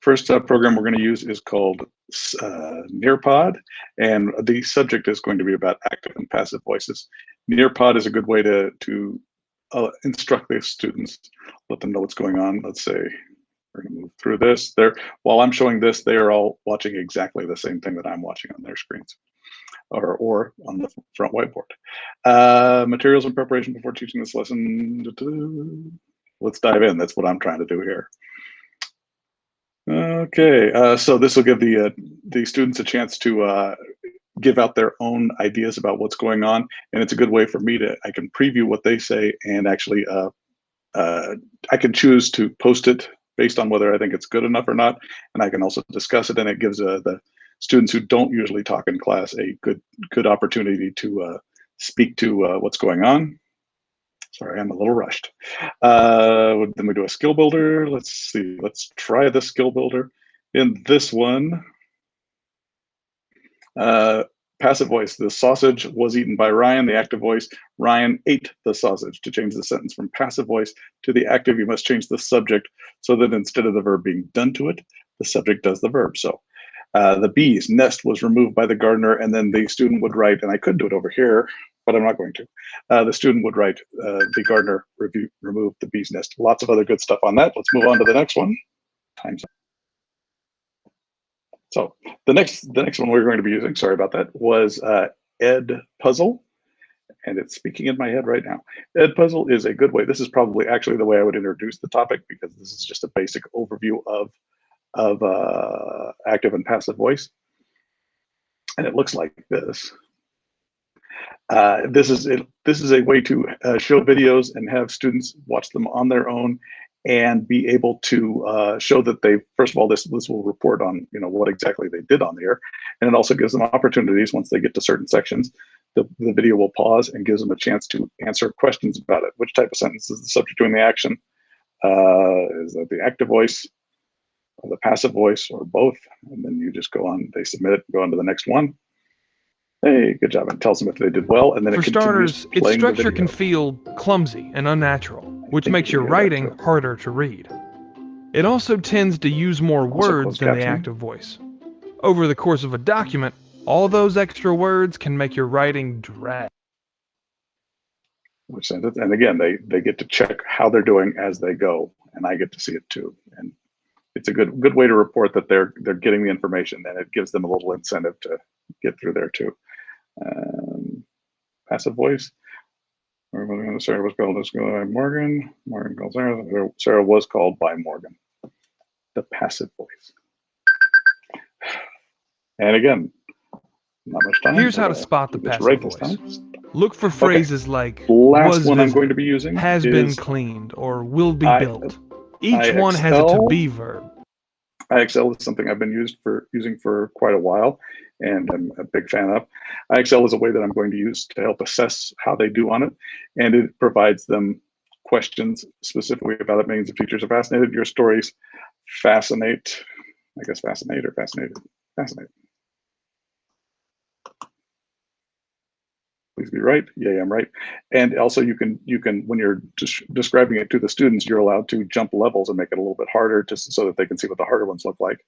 First program we're going to use is called Nearpod, and the subject is going to be about active and passive voices. Nearpod is a good way to instruct the students, let them know what's going on. Let's say we're going to move through this. While I'm showing this, they are all watching exactly the same thing that I'm watching on their screens, or on the front whiteboard. Materials and preparation before teaching this lesson. Let's dive in. That's what I'm trying to do here. Okay, so this will give the students a chance to give out their own ideas about what's going on, and it's a good way for me I can preview what they say, and actually I can choose to post it based on whether I think it's good enough or not, and I can also discuss it, and it gives the students who don't usually talk in class a good opportunity to speak to what's going on. Sorry, I'm a little rushed. Then we do a skill builder. Let's see, let's try the skill builder. In this one, passive voice, the sausage was eaten by Ryan. The active voice, Ryan ate the sausage. To change the sentence from passive voice to the active, you must change the subject so that instead of the verb being done to it, the subject does the verb. So the bee's nest was removed by the gardener, and then the student would write, and I could do it over here, but I'm not going to. The student would write, the gardener removed the bee's nest. Lots of other good stuff on that. Let's move on to the next one. Time's up. So the next one we're going to be using, sorry about that, was Ed Puzzle, and it's speaking in my head right now. Ed Puzzle is a good way. This is probably actually the way I would introduce the topic, because this is just a basic overview of active and passive voice, and it looks like this. This is a way to show videos and have students watch them on their own and be able to show that they, first of all, this will report on what exactly they did on the air, and it also gives them opportunities once they get to certain sections. The video will pause and gives them a chance to answer questions about it. Which type of sentence is the subject doing the action? Is that the active voice, or the passive voice, or both? And then you just go on, they submit it, go on to the next one. Hey, good job. And tells them if they did well, and then For starters, its structure can feel clumsy and unnatural, which makes your writing harder to read. It also tends to use more words than the active voice. Over the course of a document, all those extra words can make your writing drag. And again, they get to check how they're doing as they go, and I get to see it too. And it's a good way to report that they're getting the information, and it gives them a little incentive to get through there too. Passive voice. Sarah was called by Morgan. Morgan called Sarah. Sarah was called by Morgan. The passive voice. And again, not much time. Here's how to spot the passive voice. Look for phrases like last one I'm going to be using has been cleaned, or will be built. Each one has a to be verb. IXL is something I've been using for quite a while, and I'm a big fan of. IXL is a way that I'm going to use to help assess how they do on it, and it provides them questions specifically about it. Means if teachers are fascinated, your stories fascinate. I guess fascinate or fascinated. Fascinate. Please be right. Yeah, I'm right. And also you can when you're describing it to the students, you're allowed to jump levels and make it a little bit harder so that they can see what the harder ones look like.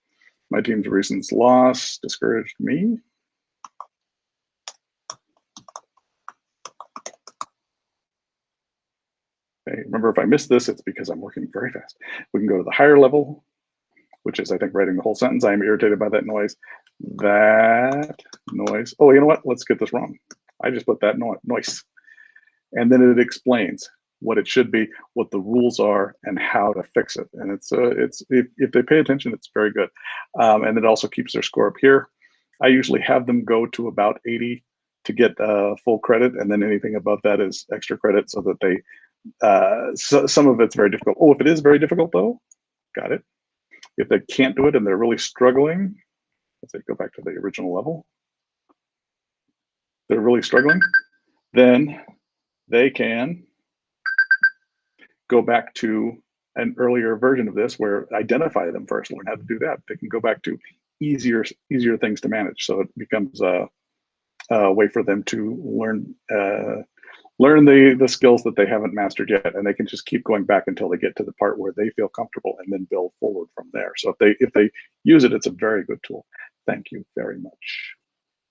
My team's recent loss discouraged me. Okay, remember, if I miss this, it's because I'm working very fast. We can go to the higher level, which is, I think, writing the whole sentence. I am irritated by that noise. That noise. Oh, you know what? Let's get this wrong. I just put that noise. And then it explains what it should be, what the rules are, and how to fix it. And it's if they pay attention, it's very good. And it also keeps their score up here. I usually have them go to about 80 to get full credit, and then anything above that is extra credit, so that they, some of it's very difficult. Oh, if it is very difficult though, got it. If they can't do it and they're really struggling, let's say go back to the original level. They're really struggling, then they can go back to an earlier version of this where identify them first, learn how to do that. They can go back to easier things to manage. So it becomes a way for them to learn learn the skills that they haven't mastered yet, and they can just keep going back until they get to the part where they feel comfortable, and then build forward from there. So if they use it, it's a very good tool. Thank you very much.